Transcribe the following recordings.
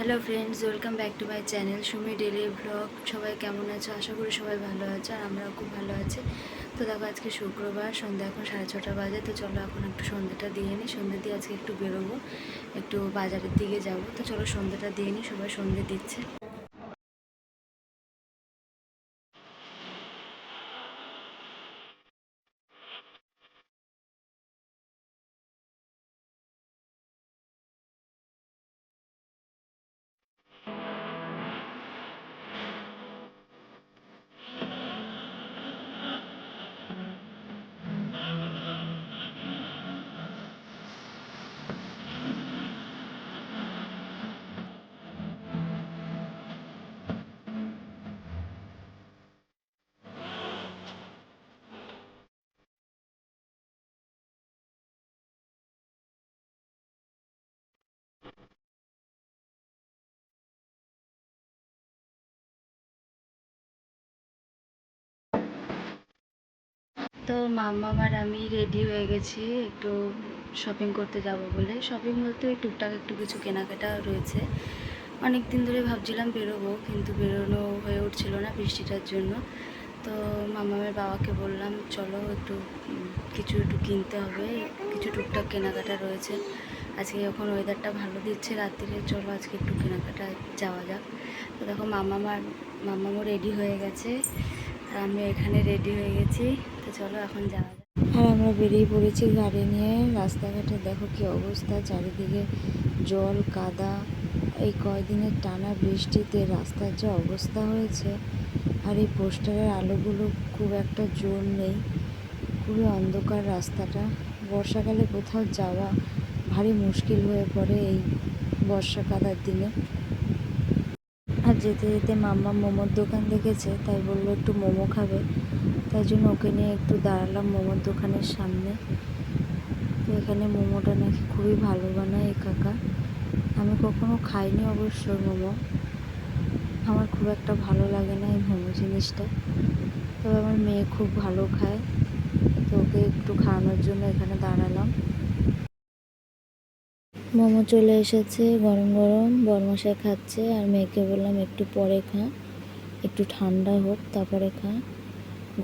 Hello friends, welcome back to my channel Sumi daily blog. সবাই কেমন আছো? আশা করি সবাই ভালো আছে, আর আমরাও খুব ভালো আছি। তো দেখো, আজকে শুক্রবার, সন্ধ্যা এখন 6:30 বাজে। তো চলো এখন একটু সন্ধ্যাটা দিয়ে নিই। সন্ধ্যে দিয়ে আজকে একটু বেরোবো, একটু বাজারের দিকে যাব। তো চলো সন্ধ্যাটা দিয়ে নিই, সবাই সন্ধ্যে দিচ্ছে। তো মাম্মা আর আমি রেডি হয়ে গেছি একটু শপিং করতে যাব বলে। শপিং বলতে ওই টুকটাক একটু কিছু কেনাকাটা রয়েছে। অনেক দিন ধরে ভাবছিলাম বেরোবো, কিন্তু বেরোনো হয়ে উঠছিল না বৃষ্টিটার জন্য। তো মামামের বাবাকে বললাম, চলো একটু কিছু একটু কিনতে হবে, কিছু টুকটাক কেনাকাটা রয়েছে। আজকে যখন ওয়েদারটা ভালো দিচ্ছে রাত্রিরে, চলো আজকে একটু কেনাকাটা যাওয়া যাক। তো দেখো মামামও রেডি হয়ে গেছে, আর আমি এখানে রেডি হয়ে গেছি। তো চলো এখন যাওয়া যাক। আর আমরা বেরিয়ে পড়েছি গাড়ি নিয়ে। রাস্তাঘাটে দেখো কি অবস্থা, চারিদিকে জল কাদা। এই কয়দিনের টানা বৃষ্টিতে রাস্তার যা অবস্থা হয়েছে। আর এই পোস্টারের আলোগুলো খুব একটা জোর নেই, খুবই অন্ধকার রাস্তাটা। বর্ষাকালে কোথাও যাওয়া ভারী মুশকিল হয়ে পড়ে এই বর্ষা কাদার দিনে। আর যেতে যেতে মাম্মা মোমোর দোকান দেখেছে, তাই বললো একটু মোমো খাবে। তাই জন্য ওকে নিয়ে একটু দাঁড়ালাম মোমোর দোকানের সামনে। তো এখানে মোমোটা নাকি খুবই ভালো বানায় এই কাকা। আমি কখনো খাইনি অবশ্য মোমো, আমার খুব একটা ভালো লাগে না এই মোমো জিনিসটা। তবে আমার মেয়ে খুব ভালো খায়, তো ওকে একটু খাওয়ানোর জন্য এখানে দাঁড়ালাম। মোমো চলে এসেছে গরম গরম, বরমশাই খাচ্ছে, আর মেয়েকে বললাম একটু পরে খা, একটু ঠান্ডা হোক তারপরে খা,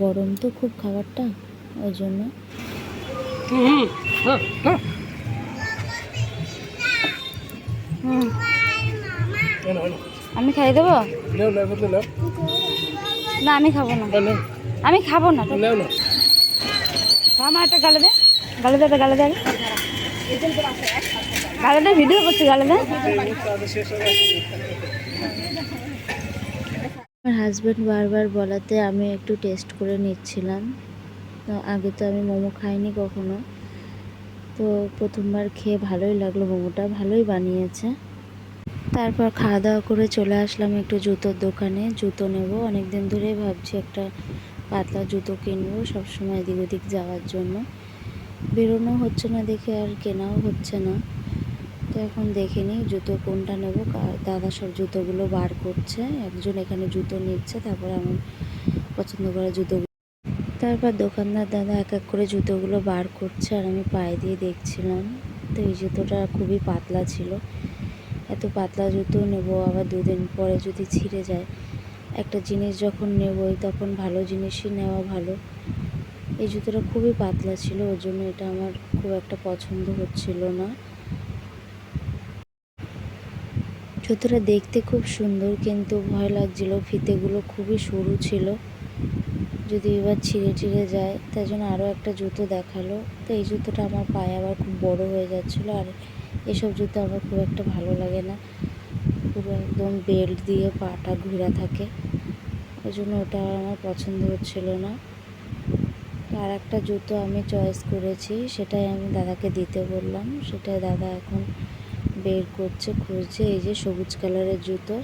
গরম তো খুব খাবারটা, ওই জন্য। আমি খাই দেবো না, আমি খাবো না, আমি খাবো না। আমার একটা গালে দে, গালে দে, গালে দে, গালে দে, ভিডিও করছি, গালে দে। আমার হাজব্যান্ড বারবার বলাতে আমি একটু টেস্ট করে নিচ্ছিলাম। আগে তো আমি মোমো খাইনি কখনো, তো প্রথমবার খেয়ে ভালোই লাগলো, মোমোটা ভালোই বানিয়েছে। তারপর খাওয়া দাওয়া করে চলে আসলাম একটু জুতোর দোকানে, জুতো নেব। অনেক দিন ধরেই ভাবছি একটা পাতলা জুতো কিনবো, সবসময় এদিক ওদিক যাওয়ার জন্য। বেরোনো হচ্ছে না দেখে আর কেনাও হচ্ছে না। তো এখন দেখে নিই জুতো কোনটা নেব। দাদা সব জুতোগুলো বার করছে, একজন এখানে জুতো নিচ্ছে, তারপর আমার পছন্দ করা জুতোগুলো। তারপর দোকানদার দাদা এক এক করে জুতোগুলো বার করছে, আর আমি পায়ে দিয়ে দেখছিলাম। তো এই জুতোটা খুবই পাতলা ছিল। এত পাতলা জুতো নেব, আবার দুদিন পরে যদি ছিঁড়ে যায়। একটা জিনিস যখন নেবই তখন ভালো জিনিসই নেওয়া ভালো। এই জুতোটা খুবই পাতলা ছিল, ওর জন্য এটা আমার খুব একটা পছন্দ হচ্ছিল না। জুতোটা দেখতে খুব সুন্দর, কিন্তু ভয় লাগছিল, ফিতেগুলো খুবই সরু ছিল, যদি এবার ছিঁড়ে ছিঁড়ে যায়। তাই জন্য আরও একটা জুতো দেখালো। তো এই জুতোটা আমার পায়ে আবার খুব বড় হয়ে যাচ্ছিলো, আর এসব জুতো আমার খুব একটা ভালো লাগে না, পুরো একদম বেল্ট দিয়ে পাটা ঘুরা থাকে, ওই জন্য ওটা আমার পছন্দ হচ্ছিল না। আর একটা জুতো আমি চয়েস করেছি, সেটাই আমি দাদাকে দিতে বললাম। সেটাই দাদা এখন বের করছে, খুঁজছে। এই যে সবুজ কালারের জুতো,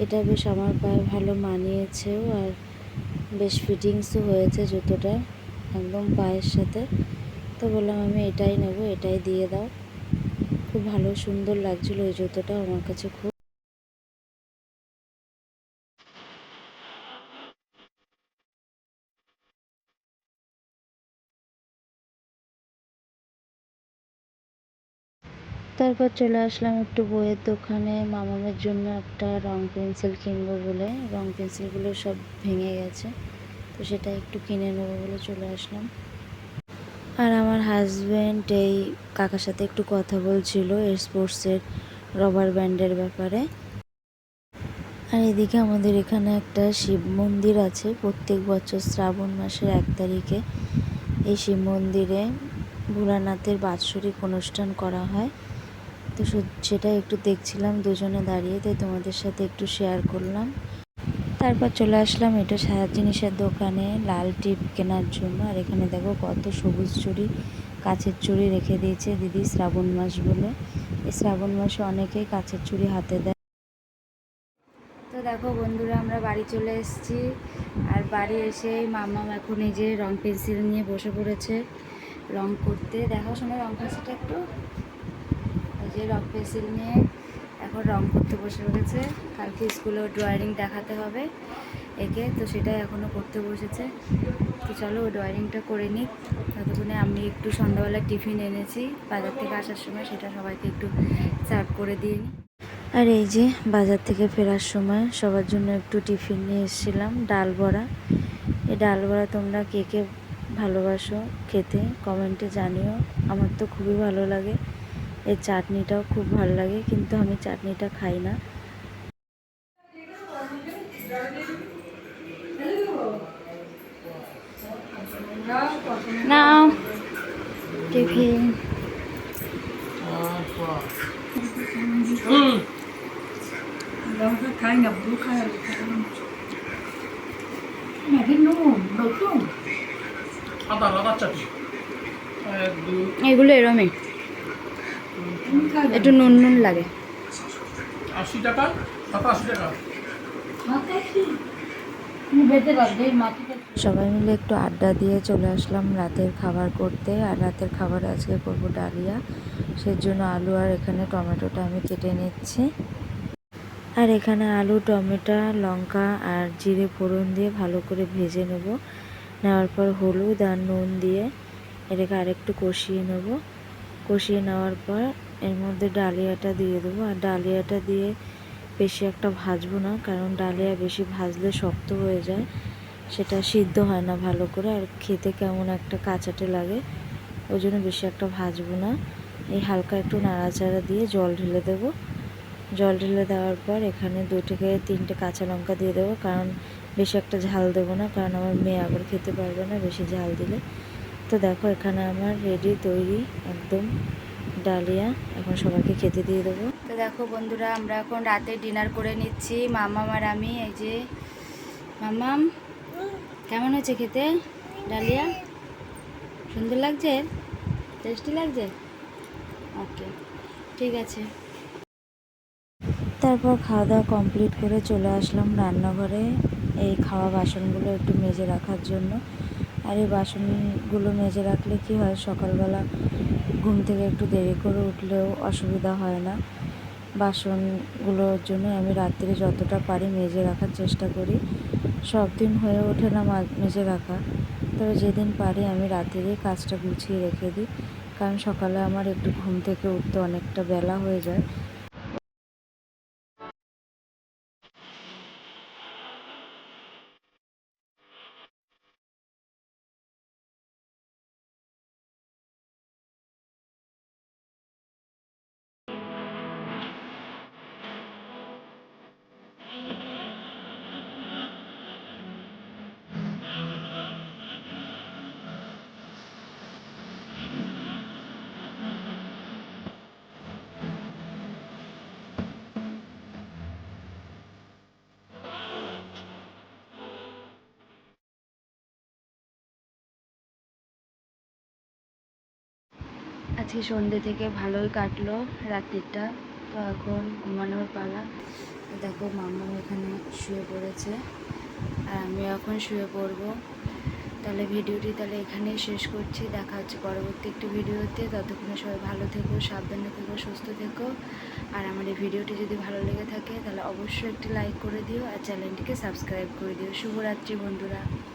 এটা বেশ আমার পায়ে ভালো মানিয়েছেও, আর বেশ ফিটিংসও হয়েছে জুতোটা একদম পায়ের সাথে। তো বললাম আমি এটাই নেব, এটাই দিয়ে দাও। খুব ভালো সুন্দর লাগছিলো এই জুতোটা আমার কাছে খুব। তারপর তারপর চলে আসলাম একটু বইয়ের দোকানে, মামামের জন্য একটা রং পেন্সিল কিনবো বলে। রং পেন্সিলগুলো সব ভেঙে গেছে, তো সেটা একটু কিনে নেবো বলে চলে আসলাম। আর আমার হাজব্যান্ড এই কাকার সাথে একটু কথা বলছিল স্পোর্টসের রবার ব্যান্ডের ব্যাপারে। আর এদিকে আমাদের এখানে একটা শিব মন্দির আছে। প্রত্যেক বছর শ্রাবণ মাসের 1 তারিখে এই শিব মন্দিরে ভোলানাথের বাৎসরিক অনুষ্ঠান করা হয়। তো সেটা একটু দেখছিলাম দুজনে দাঁড়িয়ে, তাই তোমাদের সাথে একটু শেয়ার করলাম। তারপর চলে আসলাম এটা সাজার জিনিসের দোকানে লাল টিপ কেনার জন্য। আর এখানে দেখো কত সবুজ চুড়ি, কাচের চুড়ি রেখে দিয়েছে দিদি শ্রাবণ মাস বলে। এই শ্রাবণ মাসে অনেকেই কাচের চুড়ি হাতে দেয়। তো দেখো বন্ধুরা, আমরা বাড়ি চলে এসেছি। আর বাড়ি এসে মাম্মাম এখন এই যে রং পেন্সিল নিয়ে বসে পড়েছে রং করতে। দেখাও শোনো রং পেন্সিলটা একটু। এই যে রং পেন্সিল নিয়ে এখন রং করতে বসে পড়েছে। কালকে স্কুলে ড্রয়িং দেখাতে হবে একে, তো সেটাই এখনও করতে বসেছে। তো চলো ও ড্রয়িংটা করে নিক। ততক্ষণে আমি একটু সন্ধ্যাবেলা টিফিন এনেছি বাজার থেকে আসার সময়, সেটা সবাইকে একটু সার্ভ করে দিয়ে নিই। আর এই যে বাজার থেকে ফেরার সময় সবার জন্য একটু টিফিন নিয়ে এসেছিলাম ডাল বড়া। এই ডাল বড়া তোমরা কে কে ভালোবাসো খেতে কমেন্টে জানিও। আমার তো খুবই ভালো লাগে। এই চাটনিটাও খুব ভালো লাগে, কিন্তু আমি চাটনিটা খাই না। না টিফিন খাই না, ভুল খাই ম্যাগি নুন রসুন আদা আদা চাটনি এগুলো এরমই একটু নুন নুন লাগে। 80 টাকা 87 টাকা। সবাই মিলে একটু আড্ডা দিয়ে চলে আসলাম রাতের খাবার করতে। আর রাতের খাবারে আজকে করবো ডালিয়া। সেজন্য আলু আর এখানে টমেটোটা আমি কেটে নিচ্ছি। আর এখানে আলু, টমেটো, লঙ্কা আর জিরে ফোড়ন দিয়ে ভালো করে ভেজে নেব। নেওয়ার পর হলুদ আর নুন দিয়ে এটাকে আরেকটু কষিয়ে নেব। কষিয়ে নেওয়ার পর এর মধ্যে ডালিয়াটা দিয়ে দেবো। আর ডালিয়াটা দিয়ে বেশি একটা ভাজবো না, কারণ ডালিয়া বেশি ভাজলে শক্ত হয়ে যায়, সেটা সিদ্ধ হয় না ভালো করে, আর খেতে কেমন একটা কাঁচাটে লাগে। ওই জন্য বেশি একটা ভাজবো না। এই হালকা একটু নাড়াচাড়া দিয়ে জল ঢেলে দেবো। জল ঢেলে দেওয়ার পর এখানে 2 থেকে 3টে কাঁচা লঙ্কা দিয়ে দেবো, কারণ বেশি একটা ঝাল দেবো না, কারণ আমার মেয়ে আবার খেতে পারবে না বেশি ঝাল দিলে। তো দেখো এখানে আমার রেডি তৈরি একদম ডালিয়া। এখন সবাইকে খেতে দিয়ে দেবো। তো দেখো বন্ধুরা, আমরা এখন রাতে ডিনার করে নিচ্ছি মামাম আর আমি। এই যে মামাম, কেমন হয়েছে খেতে ডালিয়া? সুন্দর লাগছে? টেস্টি লাগছে? ওকে, ঠিক আছে। তারপর খাওয়া দাওয়া কমপ্লিট করে চলে আসলাম রান্নাঘরে এই খাওয়া বাসনগুলো একটু মেজে রাখার জন্য। আর এই বাসনগুলো মেজে রাখলে কি হয়, সকালবেলা ঘুম থেকে একটু দেরি করে উঠলেও অসুবিধা হয় না। বাসনগুলোর জন্য আমি রাত্রে যতটা পারি মেজে রাখার চেষ্টা করি। সব দিন হয়ে ওঠে না মেজে রাখা, তবে যেদিন পারি আমি রাত্রেই কাজটা গুছিয়ে রেখে দিই, কারণ সকালে আমার একটু ঘুম থেকে উঠতে অনেকটা বেলা হয়ে যায়। আজকে সন্ধ্যে থেকে ভালোই কাটলো রাত্রিটা। তো এখন ঘুমানোর পালা। তো দেখো মাম্মা এখানে শুয়ে পড়েছে আর আমি এখন শুয়ে পড়বো। তাহলে ভিডিওটি এখানেই শেষ করছি। দেখা হচ্ছে পরবর্তী একটি ভিডিওতে। ততক্ষণে সবাই ভালো থেকো, সাবধানে থেকো, সুস্থ থেকো। আর আমার এই ভিডিওটি যদি ভালো লেগে থাকে তাহলে অবশ্যই একটি লাইক করে দিও আর চ্যানেলটিকে সাবস্ক্রাইব করে দিও। শুভরাত্রি বন্ধুরা।